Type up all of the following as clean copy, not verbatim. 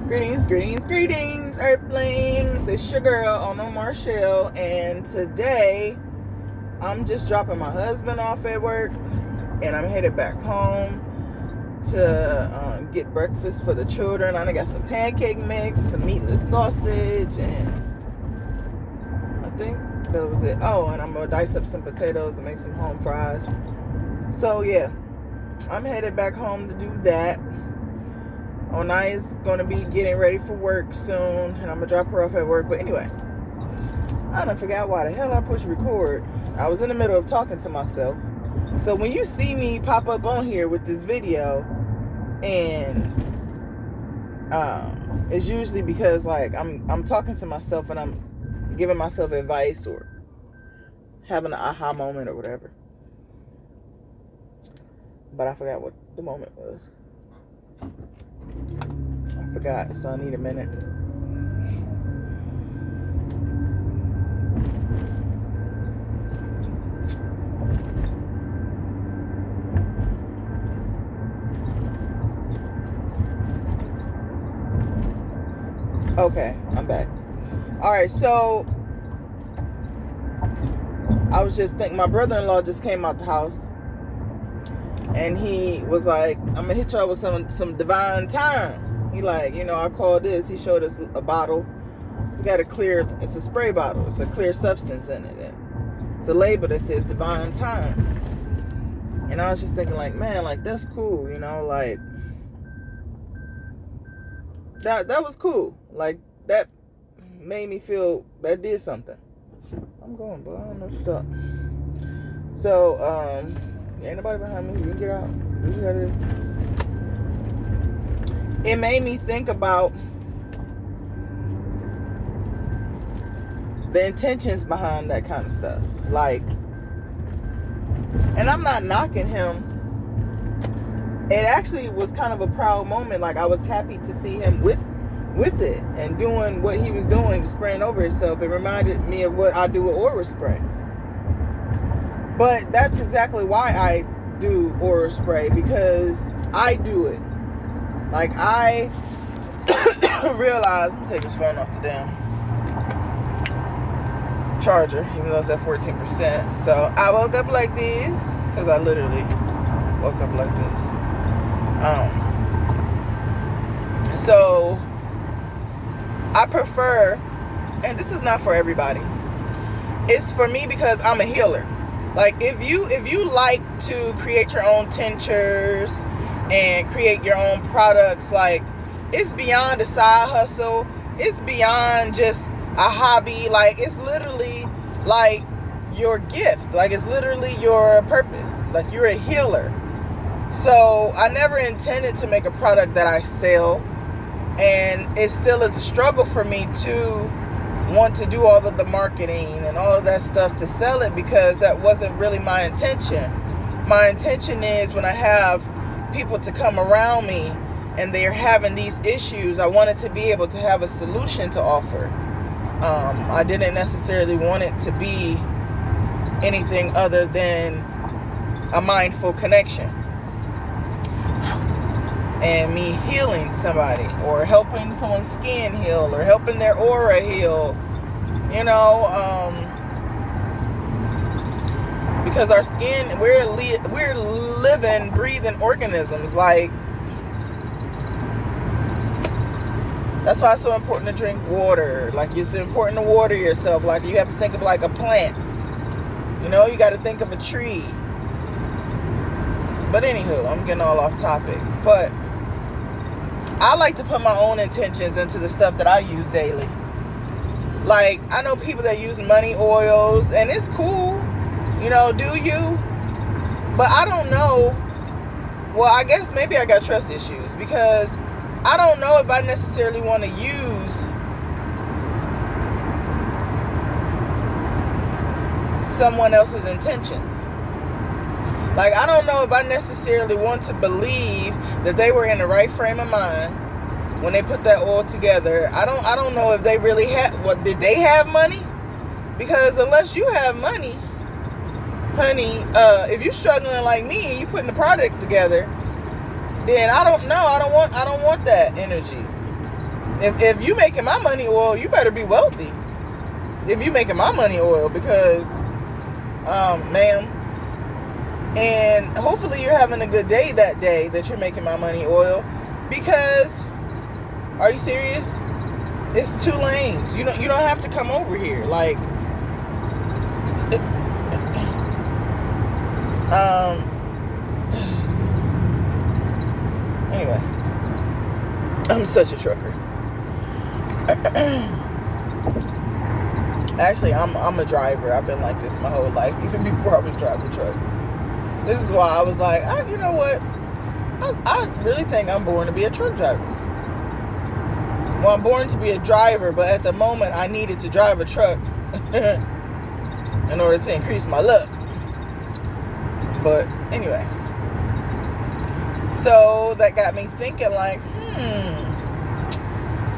Greetings, greetings, greetings, Earthlings. It's your girl, Ono Marshall, and today I'm just dropping my husband off at work, and I'm headed back home to get breakfast for the children. I got some pancake mix, some meatless sausage, and I think that was it. Oh, and I'm gonna dice up some potatoes and make some home fries. So yeah, I'm headed back home to do that. Onai is going to be getting ready for work soon, and I'm going to drop her off at work. But anyway, I done forgot why the hell I pushed record. I was in the middle of talking to myself. So when you see me pop up on here with this video, and it's usually because like I'm talking to myself and I'm giving myself advice or having an aha moment or whatever. But I forgot what the moment was. I forgot, so I need a minute. Okay, I'm back. Alright, so I was just thinking, my brother-in-law just came out the house, and he was like, I'm gonna hit y'all with some divine time. He like, I call this. He showed us a bottle. It's got it's a spray bottle. It's a clear substance in it. And it's a label that says divine time. And I was just thinking like, man, like that's cool, like that was cool. Like that made me feel, that did something. I'm going, but I don't know stop. So, ain't nobody behind me. You can get out. What you gotta do? It made me think about the intentions behind that kind of stuff. Like, and I'm not knocking him. It actually was kind of a proud moment. Like, I was happy to see him with it and doing what he was doing. He was spraying over himself. It reminded me of what I do with Aura Spray. But that's exactly why I do Aura Spray, because I do it. Like, I realized, let me take this phone off the damn charger, even though it's at 14%. So I woke up like this, because I literally woke up like this. So I prefer, and this is not for everybody, it's for me because I'm a healer. Like, if you like to create your own tinctures and create your own products, like, it's beyond a side hustle. It's beyond just a hobby. Like, it's literally like your gift. Like, it's literally your purpose. Like, you're a healer. So I never intended to make a product that I sell, and it still is a struggle for me to want to do all of the marketing and all of that stuff to sell it, because that wasn't really my intention. My intention is, when I have people to come around me and they're having these issues, I wanted to be able to have a solution to offer. I didn't necessarily want it to be anything other than a mindful connection and me healing somebody, or helping someone's skin heal, or helping their aura heal, because our skin, we're living, breathing organisms. Like, that's why it's so important to drink water. Like, it's important to water yourself. Like, you have to think of like a plant. You got to think of a tree. But anywho, I'm getting all off topic. But I like to put my own intentions into the stuff that I use daily. Like, I know people that use money oils, and it's cool. Do you? But I don't know. Well, I guess maybe I got trust issues, because I don't know if I necessarily want to use someone else's intentions. Like, I don't know if I necessarily want to believe that they were in the right frame of mind when they put that oil together. I don't know if they really had, did they have money? Because unless you have money, honey, if you're struggling like me and you putting the product together, then I don't know. I don't want that energy. If you making my money oil, you better be wealthy. If you making my money oil, because, ma'am, and hopefully you're having a good day that day that you're making my money oil, because, are you serious? It's 2 lanes. You don't have to come over here. Like, anyway, I'm such a trucker. Actually, I'm a driver. I've been like this my whole life, even before I was driving trucks. This is why I was like, you know what? I really think I'm born to be a truck driver. Well, I'm born to be a driver, but at the moment, I needed to drive a truck in order to increase my luck. But anyway, so that got me thinking, like,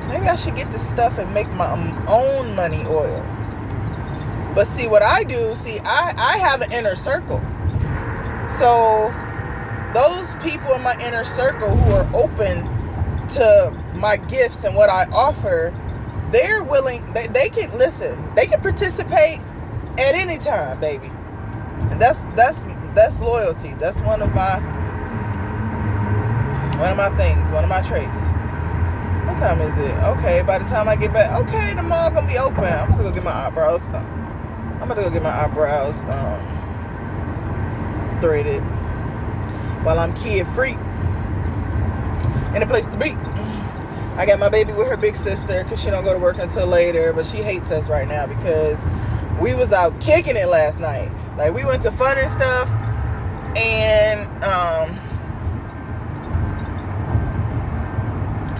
maybe I should get this stuff and make my own money oil. But see, what I do, I have an inner circle. So those people in my inner circle who are open to my gifts and what I offer, they're willing, they can listen, they can participate at any time, baby. And that's loyalty. That's one of my things, one of my traits. What time is it? Okay, by the time I get back, okay, the mall gonna be open. I'm gonna go get my eyebrows threaded while I'm kid free and a place to be. I got my baby with her big sister because she don't go to work until later, but she hates us right now because we was out kicking it last night. Like, we went to fun and stuff, and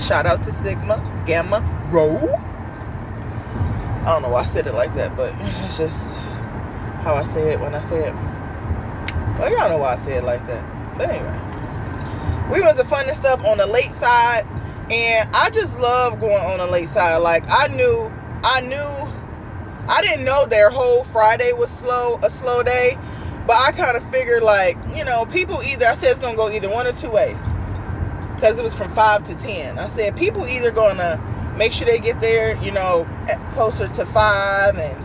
shout out to Sigma Gamma Rho. I don't know why I said it like that, but it's just how I say it when I say it. Well, y'all know why I say it like that. But anyway, we went to fun and stuff on the late side, and I just love going on the late side. Like, I didn't know their whole Friday was a slow day, but I kind of figured, like, you know, people I said it's going to go either one or 2 ways, because it was from 5 to 10. I said people either going to make sure they get there, you know, closer to 5 and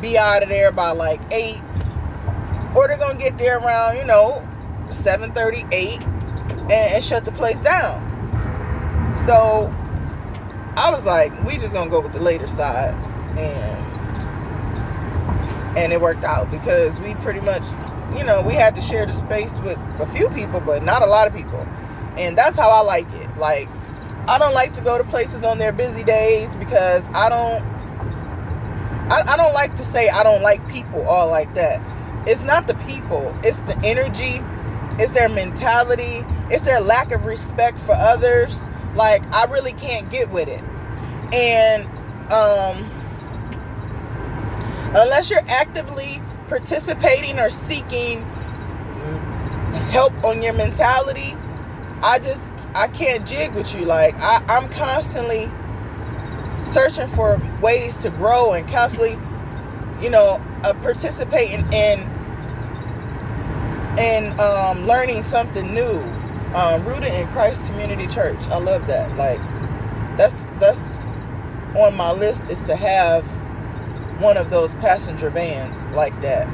be out of there by like 8, or they're going to get there around, you know, 7:30, 8, and shut the place down. So I was like, we just going to go with the later side, and it worked out because we pretty much, you know, we had to share the space with a few people, but not a lot of people. And that's how I like it. Like, I don't like to go to places on their busy days because I don't like to say I don't like people all like that. It's not the people. It's the energy. It's their mentality. It's their lack of respect for others. Like, I really can't get with it. And unless you're actively participating or seeking help on your mentality, I can't jig with you. Like, I'm constantly searching for ways to grow and constantly, you know, participating in learning something new. Rooted in Christ Community Church. I love that. Like, that's on my list, is to have one of those passenger vans like that.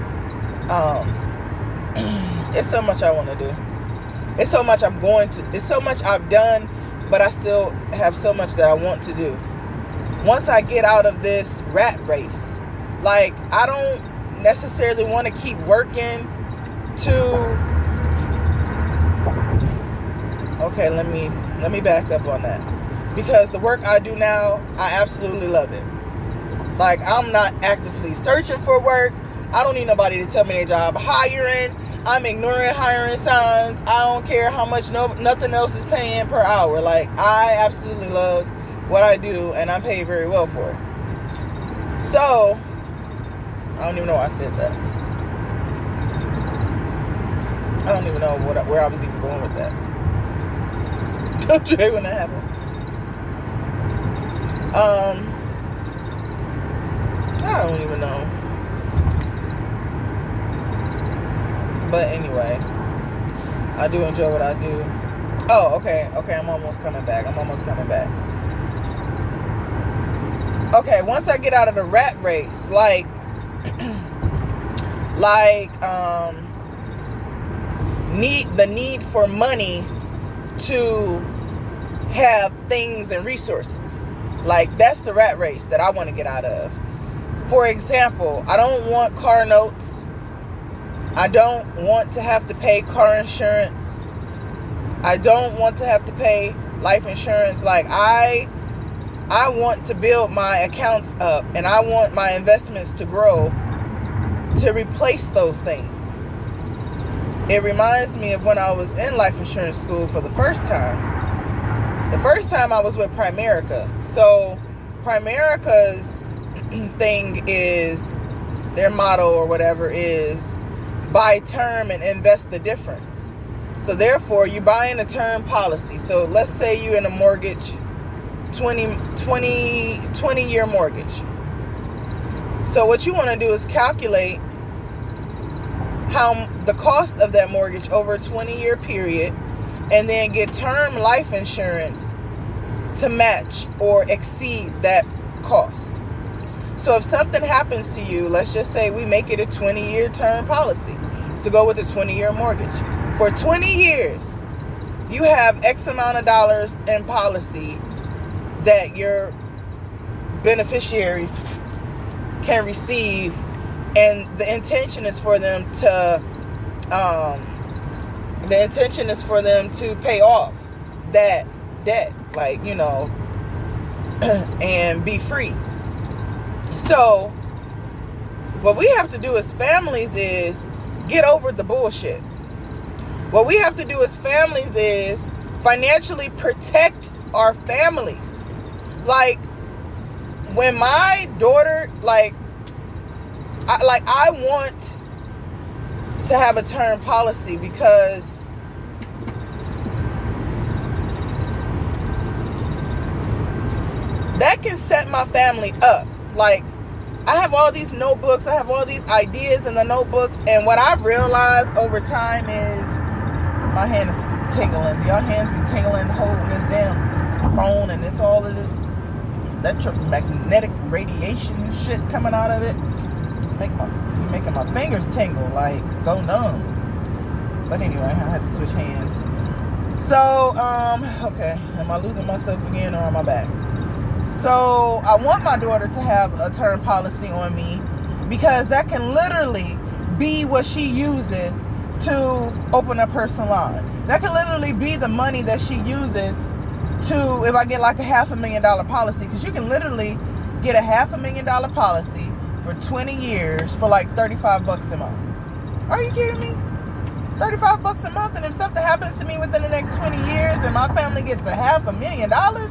It's so much I want to do. It's so much it's so much I've done, but I still have so much that I want to do. Once I get out of this rat race, like, I don't necessarily want to keep working okay, let me back up on that. Because the work I do now, I absolutely love it. Like, I'm not actively searching for work. I don't need nobody to tell me their job hiring. I'm ignoring hiring signs. I don't care how much nothing else is paying per hour. Like, I absolutely love what I do, and I'm paid very well for it. So, I don't even know why I said that. I don't even know where I was even going with that. Don't you hate when that happened? I don't even know. But anyway, I do enjoy what I do. Oh, okay, I'm almost coming back. okay, once I get out of the rat race, like need for money to have things and resources. Like, that's the rat race that I want to get out of. For example, I don't want car notes. I don't want to have to pay car insurance. I don't want to have to pay life insurance. Like, I want to build my accounts up, and I want my investments to grow to replace those things. It reminds me of when I was in life insurance school for the first time. The first time I was with Primerica. So Primerica's thing is, their motto or whatever is, buy term and invest the difference. So therefore, you're buying a term policy. So let's say you're in a mortgage, 20-year mortgage. So what you want to do is calculate how the cost of that mortgage over a 20-year period, and then get term life insurance to match or exceed that cost. So if something happens to you, let's just say we make it a 20-year term policy to go with a 20-year mortgage. For 20 years, you have X amount of dollars in policy that your beneficiaries can receive, and the intention is for them to pay off that debt, like, you know, and be free. So what we have to do as families is get over the bullshit. What we have to do as families is financially protect our families. Like, when my daughter, I want to have a term policy because that can set my family up. Like, I have all these notebooks, I have all these ideas in the notebooks, and what I've realized over time is my hand is tingling. Do y'all hands be tingling holding this damn phone, and it's all of this electromagnetic radiation shit coming out of it? Making my fingers tingle, like, go numb. But anyway, I had to switch hands. So, okay, am I losing myself again, or am I back? So I want my daughter to have a term policy on me, because that can literally be what she uses to open up her salon. That can literally be the money that she uses to, if I get like a $500,000 policy, because you can literally get a $500,000 policy for 20 years for like $35 a month. Are you kidding me? $35 a month, and if something happens to me within the next 20 years and my family gets a $500,000,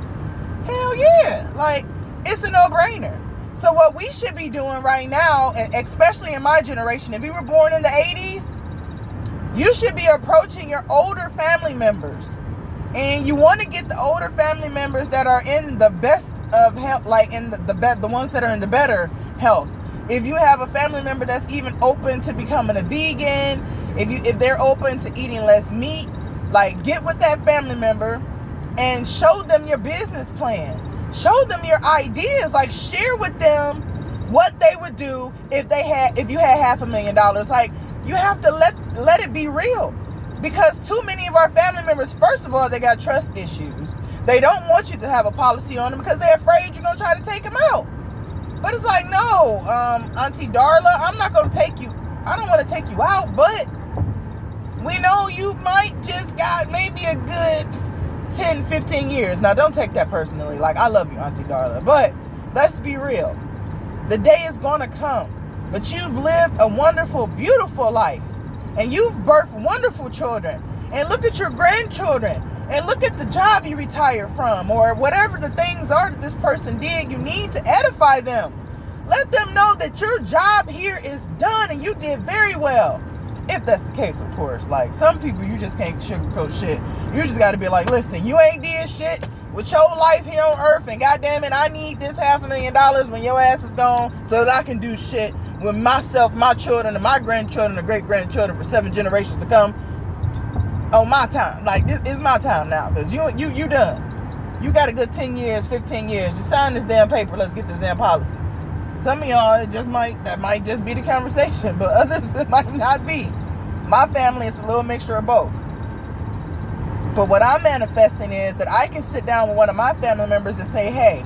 hell yeah. Like, it's a no-brainer. So what we should be doing right now, and especially in my generation, if you were born in the 80s, you should be approaching your older family members. And you want to get the older family members that are in the best of health, like in the ones that are in the better health. If you have a family member that's even open to becoming a vegan, if they're open to eating less meat, like, get with that family member and show them your business plan. Show them your ideas. Like, share with them what they would do if you had $500,000. Like, you have to let it be real. Because too many of our family members, first of all, they got trust issues. They don't want you to have a policy on them because they're afraid you're going to try to take them out. But it's like, no, Auntie Darla, I'm not going to take you. I don't want to take you out, but we know you might just got maybe a good 10, 15 years. Now, don't take that personally. Like, I love you, Auntie Darla. But let's be real. The day is going to come. But you've lived a wonderful, beautiful life. And you've birthed wonderful children. And look at your grandchildren. And look at the job you retired from. Or whatever the things are that this person did. You need to edify them. Let them know that your job here is done and you did very well. If that's the case, of course. Like, some people, you just can't sugarcoat shit. You just got to be like, listen, you ain't did shit with your life here on earth, and goddamn it, I need this $500,000 when your ass is gone so that I can do shit with myself, my children, and my grandchildren, and great-grandchildren for 7 generations to come on my time. Like, this is my time now, because you done. You got a good 10 years, 15 years. Just sign this damn paper. Let's get this damn policy. Some of y'all, that might just be the conversation, but others, it might not be. My family is a little mixture of both. But what I'm manifesting is that I can sit down with one of my family members and say, hey,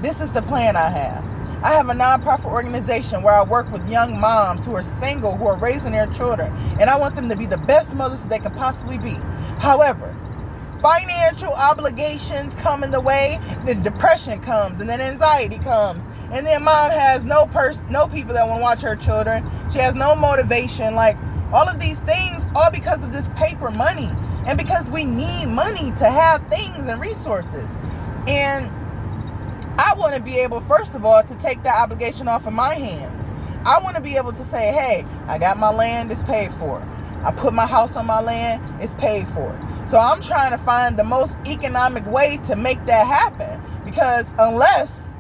this is the plan I have. I have a nonprofit organization where I work with young moms who are single, who are raising their children, and I want them to be the best mothers that they can possibly be. However, financial obligations come in the way, then depression comes, and then anxiety comes, and then mom has no people that want to watch her children. She has no motivation. Like, all of these things, all because of this paper money, and because we need money to have things and resources. And I want to be able, first of all, to take that obligation off of my hands. I want to be able to say, hey, I got my land, it's paid for. I put my house on my land, it's paid for. So I'm trying to find the most economic way to make that happen. Because unless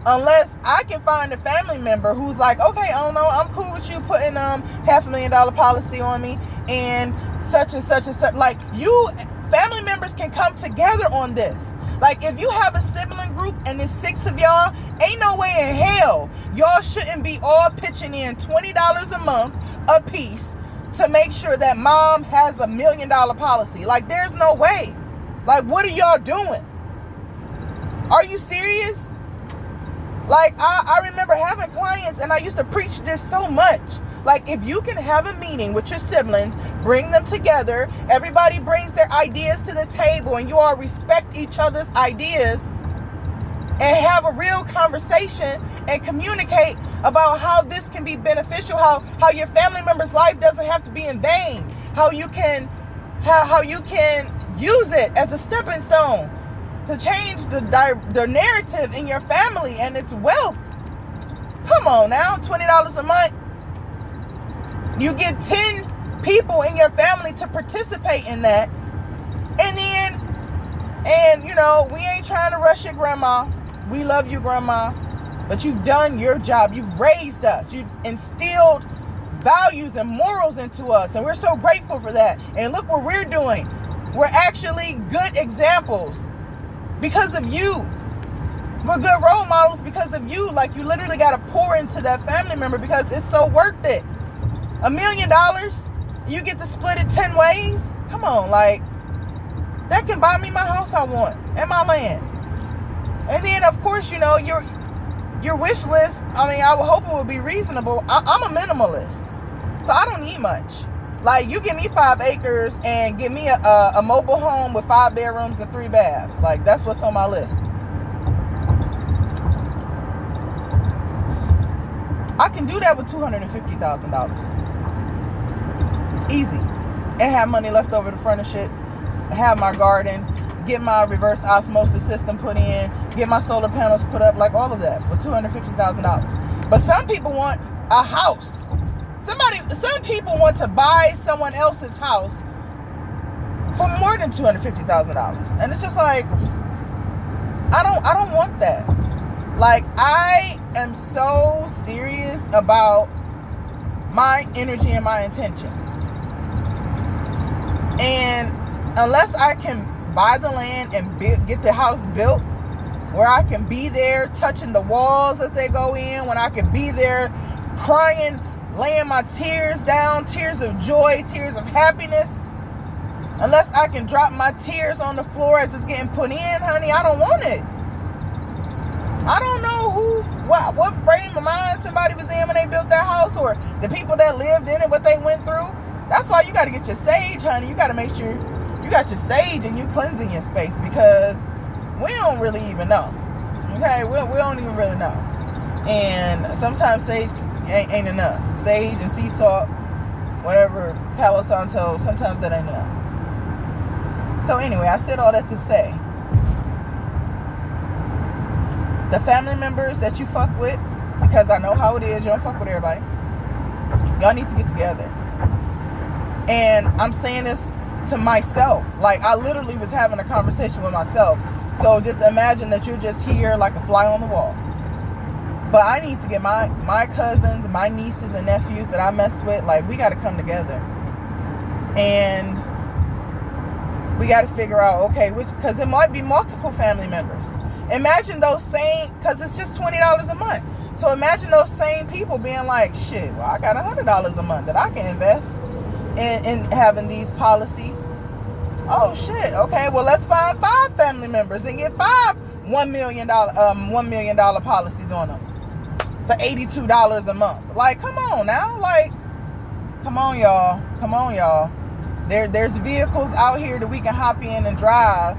I can find a family member who's like, okay, oh no, I'm cool with you putting $500,000 policy on me and such and such and such. Like, you family members can come together on this. Like, if you have a sibling group and there's 6 of y'all, ain't no way in hell y'all shouldn't be all pitching in $20 a month a piece to make sure that mom has $1 million policy. Like, there's no way. Like, what are y'all doing? Are you serious? Like, I remember having clients, and I used to preach this so much. Like, if you can have a meeting with your siblings, bring them together, everybody brings their ideas to the table, and you all respect each other's ideas, and have a real conversation and communicate about how this can be beneficial, how your family member's life doesn't have to be in vain, how you can use it as a stepping stone to change the narrative in your family and its wealth. Come on now, $20 a month. You get 10 people in your family to participate in that. And you know, we ain't trying to rush your grandma. We love you, grandma. But you've done your job. You've raised us. You've instilled values and morals into us. And we're so grateful for that. And look what we're doing. We're actually good examples because of you. We're good role models because of you. Like, you literally got to pour into that family member because it's so worth it. $1 million, you get to split it 10 ways. Come on, like, that can buy me my house I want and my land. And then, of course, you know, your wish list, I mean, I would hope it would be reasonable. I'm a minimalist, so I don't need much. Like, you give me 5 acres and give me a mobile home with 5 bedrooms and 3 baths. Like, that's what's on my list. I can do that with $250,000. Easy. And have money left over to furnish it, have my garden, get my reverse osmosis system put in, get my solar panels put up, like all of that for $250,000. But some people want a house. Some people want to buy someone else's house for more than $250,000. And it's just like, I don't want that. Like, I am so serious about my energy and my intentions. And unless I can buy the land and get the house built, where I can be there touching the walls as they go in, when I can be there crying, laying my tears down, tears of joy, tears of happiness, unless I can drop my tears on the floor as it's getting put in, honey, I don't want it. I don't know what frame of mind somebody was in when they built that house, or the people that lived in it, what they went through. That's why you got to get your sage, honey. You got to make sure you got your sage and you cleansing your space, because we don't really even know. Okay, we don't even really know. And sometimes sage ain't enough. Sage and sea salt, whatever, Palo Santo, sometimes that ain't enough. So anyway, I said all that to say, the family members that you fuck with, because I know how it is, you don't fuck with everybody, y'all need to get together. And I'm saying this to myself. Like, I literally was having a conversation with myself. So just imagine that you're just here like a fly on the wall. But I need to get my cousins, my nieces and nephews that I mess with, like, we got to come together. And We got to figure out, okay, because it might be multiple family members. Imagine those same, because it's just $20 a month. So imagine those same people being like, shit, well, I got $100 a month that I can invest in having these policies. Oh shit, okay, well, let's find 5 family members and get 5 $1 million policies on them for $82 a month. Like, come on now. Like, come on, y'all. There's vehicles out here that we can hop in and drive,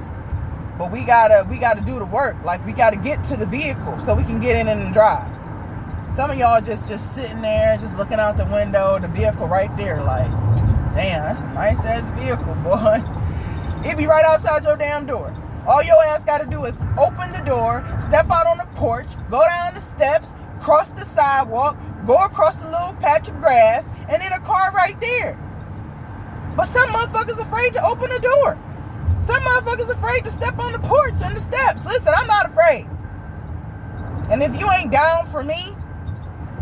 but we gotta do the work. Like, we gotta get to the vehicle so we can get in and drive. Some of y'all just sitting there, just looking out the window, the vehicle right there, like, damn, that's a nice ass vehicle, boy. It be right outside your damn door. All your ass gotta do is open the door, step out on the porch, go down the steps, cross the sidewalk, go across the little patch of grass, and then a car right there. But some motherfuckers afraid to open the door. Some motherfuckers afraid to step on the porch and the steps. Listen, I'm not afraid. And if you ain't down for me,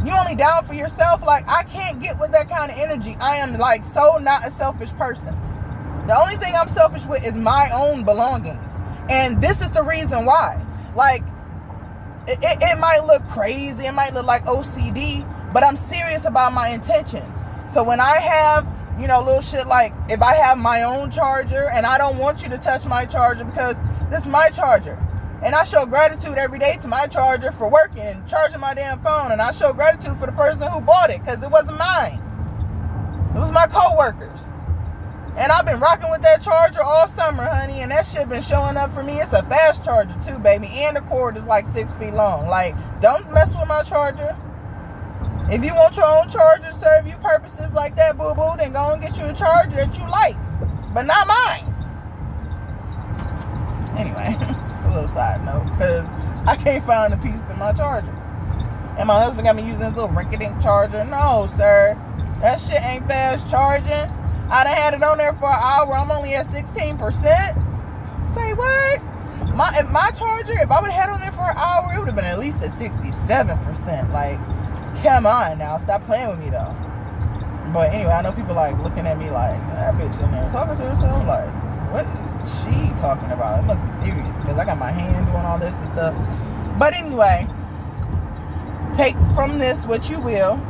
you only down for yourself. Like, I can't get with that kind of energy. I am like so not a selfish person. The only thing I'm selfish with is my own belongings. And this is the reason why. Like, it might look crazy. It might look like OCD. But I'm serious about my intentions. So when I have, little shit like, if I have my own charger and I don't want you to touch my charger because this is my charger. And I show gratitude every day to my charger for working and charging my damn phone. And I show gratitude for the person who bought it because it wasn't mine. It was my coworkers. And I've been rocking with that charger all summer, honey. And that shit been showing up for me. It's a fast charger too, baby. And the cord is like 6 feet long. Like, don't mess with my charger. If you want your own charger to serve you purposes like that, boo-boo, then go and get you a charger that you like. But not mine. Anyway, it's a little side note. Because I can't find a piece to my charger. And my husband got me using this little rinky-dink charger. No, sir. That shit ain't fast charging. I done had it on there for an hour. I'm only at 16%. Say what? My charger, if I would have had it on there for an hour, it would have been at least at 67%. Like, come on now. Stop playing with me, though. But anyway, I know people, like, looking at me like, that bitch in there talking to herself. Like, what is she talking about? It must be serious because I got my hand doing all this and stuff. But anyway, take from this what you will.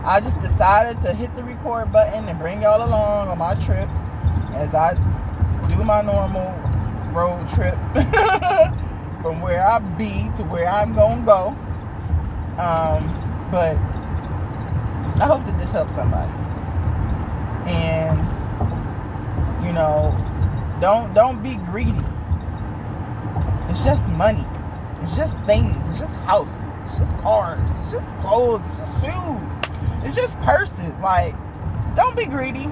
I just decided to hit the record button and bring y'all along on my trip as I do my normal road trip from where I be to where I'm gonna go. But I hope that this helps somebody. And don't be greedy. It's just money. It's just things. It's just house. It's just cars. It's just clothes. It's just shoes. It's just purses. Like, don't be greedy.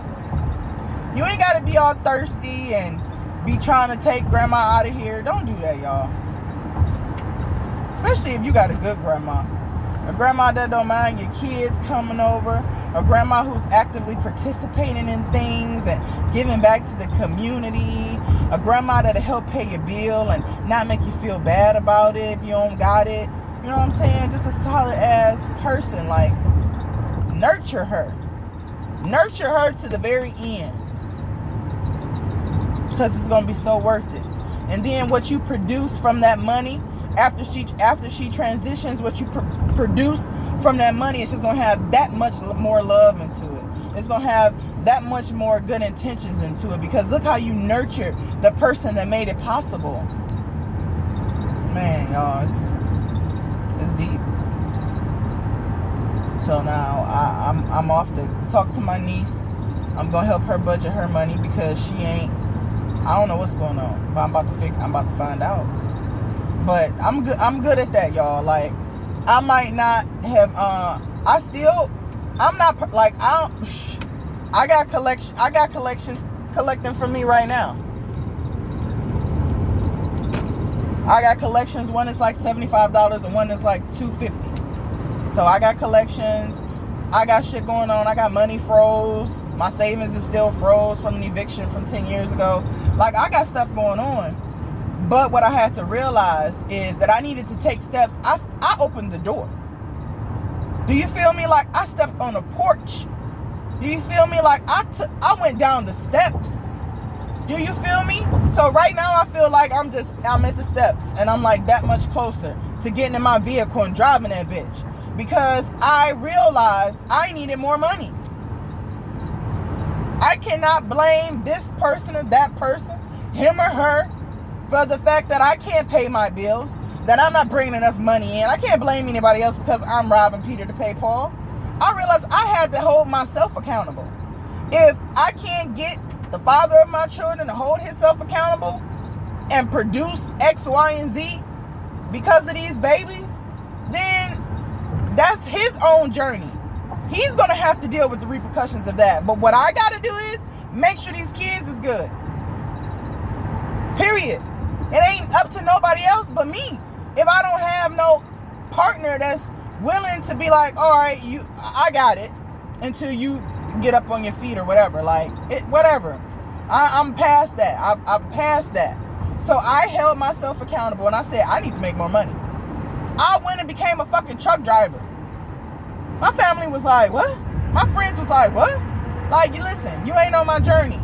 You ain't got to be all thirsty and be trying to take grandma out of here. Don't do that, y'all. Especially if you got a good grandma. A grandma that don't mind your kids coming over. A grandma who's actively participating in things and giving back to the community. A grandma that'll help pay your bill and not make you feel bad about it if you don't got it. You know what I'm saying? Just a solid ass person. Like, nurture her. Nurture her to the very end. Because it's going to be so worth it. And then what you produce from that money, after she transitions, what you produce from that money, it's just going to have that much more love into it. It's going to have that much more good intentions into it. Because look how you nurtured the person that made it possible. Man, y'all, it's deep. So now I'm off to talk to my niece. I'm gonna help her budget her money because she ain't. I don't know what's going on, but I'm about to find out. But I'm good at that, y'all. Like, I might not have. I'm not like I got collections collecting for me right now. I got collections. One is like $75 and one is like $250. So I got collections. I got shit going on. I got money froze. My savings is still froze from an eviction from 10 years ago. Like, I got stuff going on. But what I had to realize is that I needed to take steps. I opened the door. Do you feel me? Like, I stepped on a porch. Do you feel me? Like, I went down the steps. Do you feel me? So right now I feel like I'm at the steps and I'm like that much closer to getting in my vehicle and driving that bitch. Because I realized I needed more money. I cannot blame this person or that person, him or her, for the fact that I can't pay my bills, that I'm not bringing enough money in. I can't blame anybody else because I'm robbing Peter to pay Paul. I realized I had to hold myself accountable. If I can't get the father of my children to hold himself accountable and produce X, Y, and Z because of these babies, then that's his own journey. He's going to have to deal with the repercussions of that. But what I got to do is make sure these kids is good. Period. It ain't up to nobody else but me. If I don't have no partner that's willing to be like, all right, I got it until you get up on your feet or whatever. Like, whatever. I'm past that. I'm past that. So I held myself accountable and I said, I need to make more money. I went and became a fucking truck driver. My family was like, what? My friends was like, what? Like, you listen, you ain't on my journey.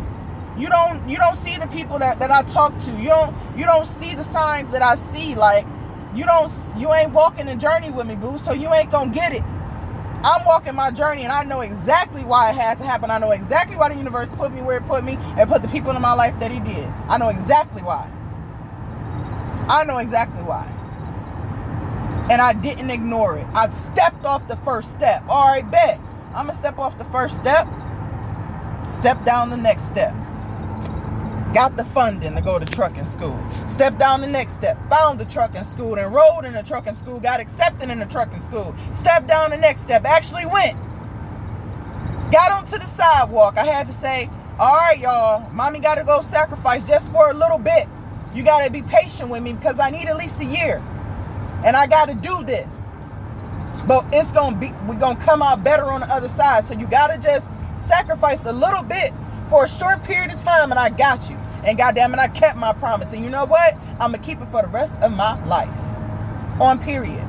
You don't see the people that I talk to. You don't see the signs that I see. Like, you ain't walking the journey with me, boo. So you ain't gonna get it. I'm walking my journey and I know exactly why it had to happen. I know exactly why the universe put me where it put me and put the people in my life that he did. I know exactly why. I know exactly why. And I didn't ignore it. I stepped off the first step. All right, bet. I'm going to step off the first step. Step down the next step. Got the funding to go to trucking school. Step down the next step. Found the trucking school. Enrolled in the trucking school. Got accepted in the trucking school. Step down the next step. Actually went. Got onto the sidewalk. I had to say, all right, y'all. Mommy got to go sacrifice just for a little bit. You got to be patient with me because I need at least a year. And I got to do this. But we're going to come out better on the other side. So you got to just sacrifice a little bit for a short period of time and I got you. And goddamn it, I kept my promise. And you know what? I'm going to keep it for the rest of my life. On period.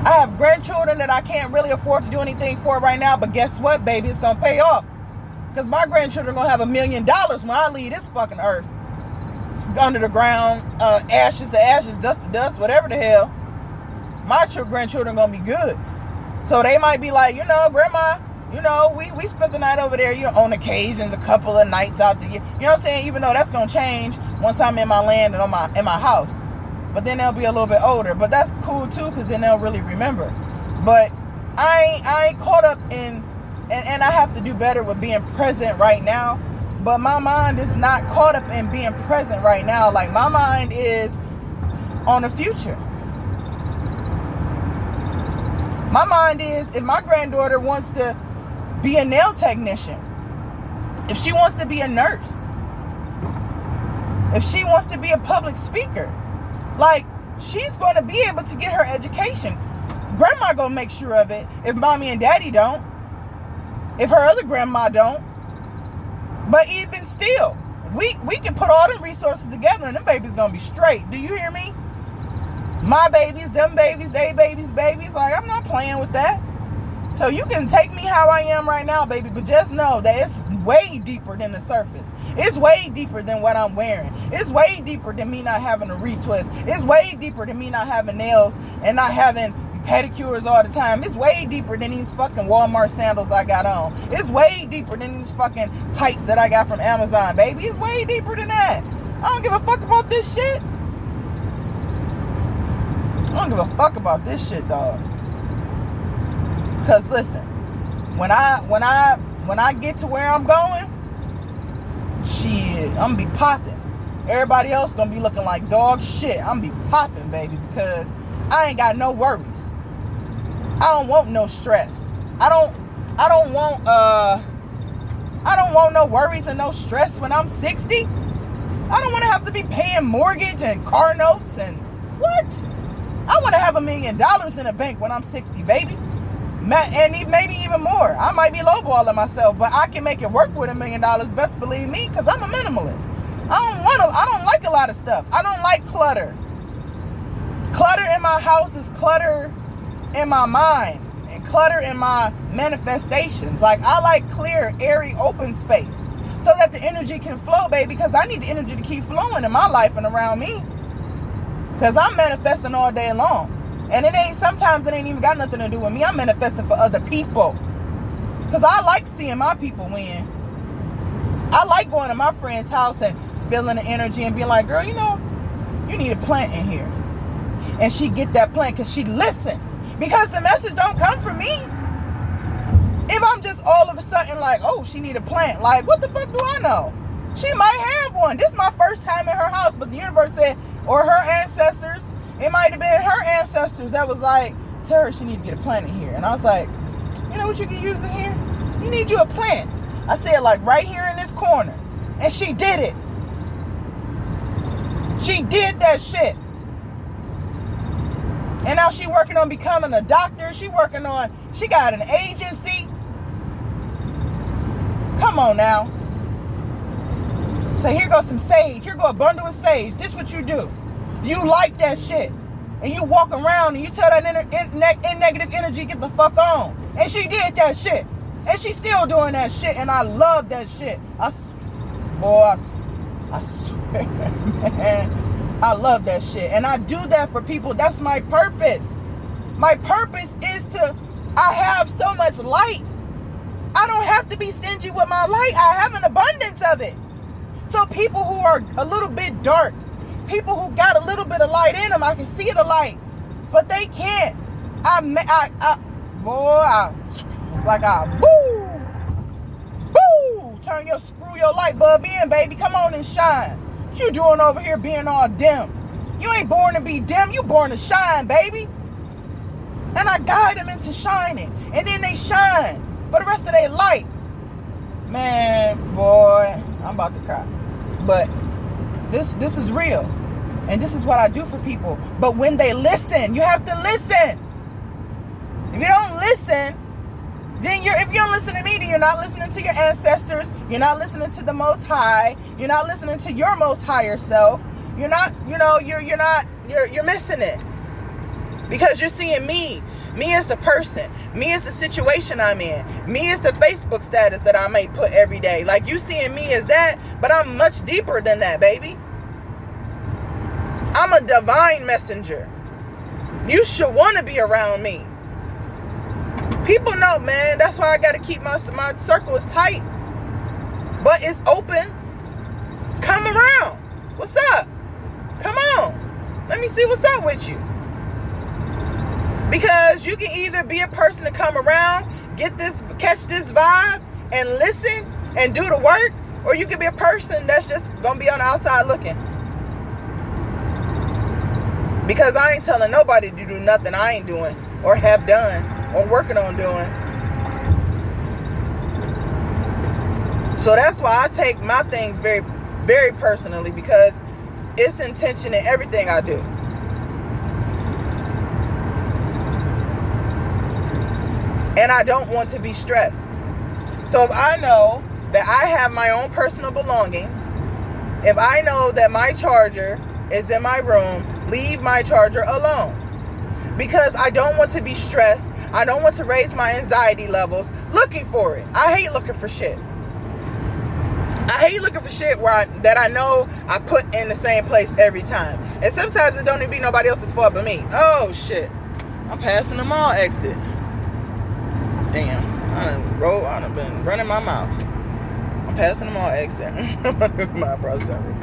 I have grandchildren that I can't really afford to do anything for right now. But guess what, baby? It's going to pay off. Because my grandchildren are going to have $1 million when I leave this fucking earth. Under the ground, ashes to ashes, dust to dust, whatever the hell. My grandchildren gonna be good. So they might be like, grandma, we spent the night over there, on occasions, a couple of nights out the year. You know what I'm saying? Even though that's gonna change once I'm in my land and in my house. But then they'll be a little bit older. But that's cool too, because then they'll really remember. But I ain't caught up in, and I have to do better with being present right now. But my mind is not caught up in being present right now. Like, my mind is on the future. My mind is, if my granddaughter wants to be a nail technician, if she wants to be a nurse, if she wants to be a public speaker, like, she's going to be able to get her education. Grandma going to make sure of it if mommy and daddy don't. If her other grandma don't. But even still, we can put all them resources together and them babies gonna be straight. Do you hear me? My babies, them babies, they babies. Like, I'm not playing with that. So you can take me how I am right now, baby, but just know that it's way deeper than the surface. It's way deeper than what I'm wearing. It's way deeper than me not having a retwist. It's way deeper than me not having nails and not having pedicures all the time. It's way deeper than these fucking Walmart sandals I got on. It's way deeper than these fucking tights that I got from Amazon, baby. It's way deeper than that. I don't give a fuck about this shit. I don't give a fuck about this shit, dog. Cause listen, when I get to where I'm going, shit, I'm gonna be popping. Everybody else gonna be looking like dog shit. I'm gonna be popping, baby, because I ain't got no worries. I don't want no stress. I don't want no worries and no stress when I'm 60. I don't want to have to be paying mortgage and car notes and what? I want to have $1 million in the bank when I'm 60, baby. And maybe even more. I might be lowballing myself, but I can make it work with $1 million. Best believe me, because I'm a minimalist. I don't like a lot of stuff. I don't like clutter. Clutter in my house is clutter in my mind and clutter in my manifestations. Like, I like clear, airy, open space. so that the energy can flow, baby, because I need the energy to keep flowing in my life and around me. Because I'm manifesting all day long. And sometimes it ain't even got nothing to do with me. I'm manifesting for other people. Because I like seeing my people win. I like going to my friend's house and feeling the energy and being like, girl, you need a plant in here. And she get that plant because she listen. Because the message don't come from me. If I'm just all of a sudden like, oh, she need a plant. Like, what the fuck do I know? She might have one. This is my first time in her house. But the universe said, or her ancestors, it might have been her ancestors that was like, tell her she need to get a plant in here. And I was like, you know what you can use in here? You need you a plant. I said, like, right here in this corner. And she did it. She did that shit. And now she working on becoming a doctor. She got an agency. Come on now. So here goes some sage. Here go a bundle of sage. This what you do. You like that shit. And you walk around and you tell that negative energy, get the fuck on. And she did that shit. And she's still doing that shit. And I love that shit. I swear, man. I love that shit. And I do that for people. That's my purpose. My purpose is I have so much light. I don't have to be stingy with my light. I have an abundance of it. So people who are a little bit dark, people who got a little bit of light in them, I can see the light, but they can't. It's like screw your light bulb in, baby. Come on and shine. What you doing over here being all dim? You ain't born to be dim. You born to shine, baby. And I guide them into shining, and then they shine for the rest of their life. Man, boy, I'm about to cry. But this is real. And this is what I do for people. But when they listen, you have to listen. If you don't listen, then if you don't listen to me, then you're not listening to your ancestors. You're not listening to the Most High. You're not listening to your most higher self. You're not, you're missing it. Because you're seeing me. Me as the person. Me as the situation I'm in. Me as the Facebook status that I may put every day. Like, you seeing me as that, but I'm much deeper than that, baby. I'm a divine messenger. You should want to be around me. People know, man. That's why I got to keep my circle is tight. But it's open. Come around. What's up? Come on. Let me see what's up with you. Because you can either be a person to come around, catch this vibe, and listen and do the work, or you can be a person that's just gonna be on the outside looking. Because I ain't telling nobody to do nothing I ain't doing, or have done, or working on doing. So that's why I take my things very, very personally, because it's intention in everything I do. And I don't want to be stressed. So if I know that I have my own personal belongings, if I know that my charger is in my room, leave my charger alone. Because I don't want to be stressed. I don't want to raise my anxiety levels looking for it. I hate looking for shit. I hate looking for shit that I know I put in the same place every time. And sometimes it don't even be nobody else's fault but me. Oh shit. I'm passing the mall exit. Damn, I done been running my mouth. I'm passing the mall exit. My brother's done.